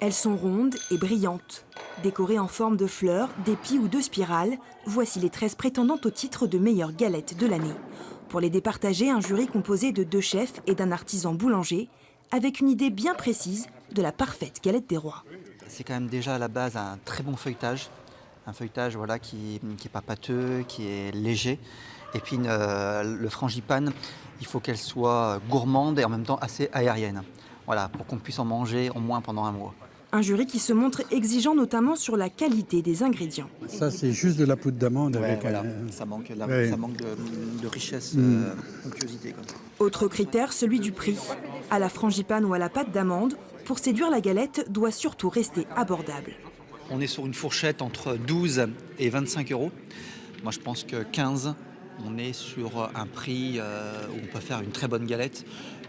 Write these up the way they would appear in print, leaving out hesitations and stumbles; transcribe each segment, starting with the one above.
Elles sont rondes et brillantes. Décorées en forme de fleurs, d'épis ou de spirales, voici les 13 prétendantes au titre de meilleure galette de l'année. Pour les départager, un jury composé de 2 chefs et d'un artisan boulanger, avec une idée bien précise de la parfaite galette des rois. C'est quand même déjà à la base un très bon feuilletage. Un feuilletage voilà, qui n'est pas pâteux, qui est léger. Et puis le frangipane, il faut qu'elle soit gourmande et en même temps assez aérienne. Voilà, pour qu'on puisse en manger au moins pendant un mois. Un jury qui se montre exigeant notamment sur la qualité des ingrédients. Ça, c'est juste de la poudre d'amande. Ouais, avec voilà. Ça manque de richesse, onctuosité. Quoi. Autre critère, celui du prix. À la frangipane ou à la pâte d'amande, pour séduire la galette, doit surtout rester abordable. On est sur une fourchette entre 12 et 25 euros. Moi, je pense que 15, on est sur un prix où on peut faire une très bonne galette.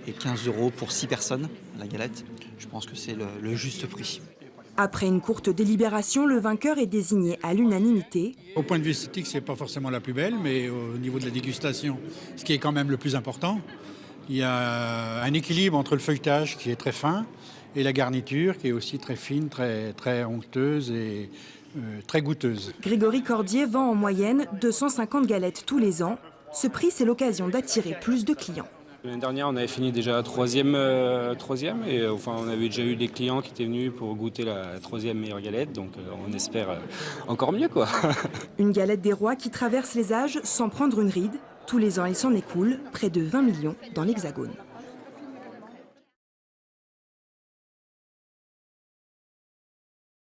Et 15 euros pour 6 personnes, la galette. Je pense que c'est le juste prix. Après une courte délibération, le vainqueur est désigné à l'unanimité. Au point de vue esthétique, c'est pas forcément la plus belle, mais au niveau de la dégustation, ce qui est quand même le plus important, il y a un équilibre entre le feuilletage qui est très fin et la garniture qui est aussi très fine, très onctueuse et très goûteuse. Grégory Cordier vend en moyenne 250 galettes tous les ans. Ce prix, c'est l'occasion d'attirer plus de clients. L'année dernière, on avait fini déjà troisième et on avait déjà eu des clients qui étaient venus pour goûter la 3e meilleure galette, donc on espère encore mieux, quoi. Une galette des rois qui traverse les âges sans prendre une ride. Tous les ans, il s'en écoule près de 20 millions dans l'Hexagone.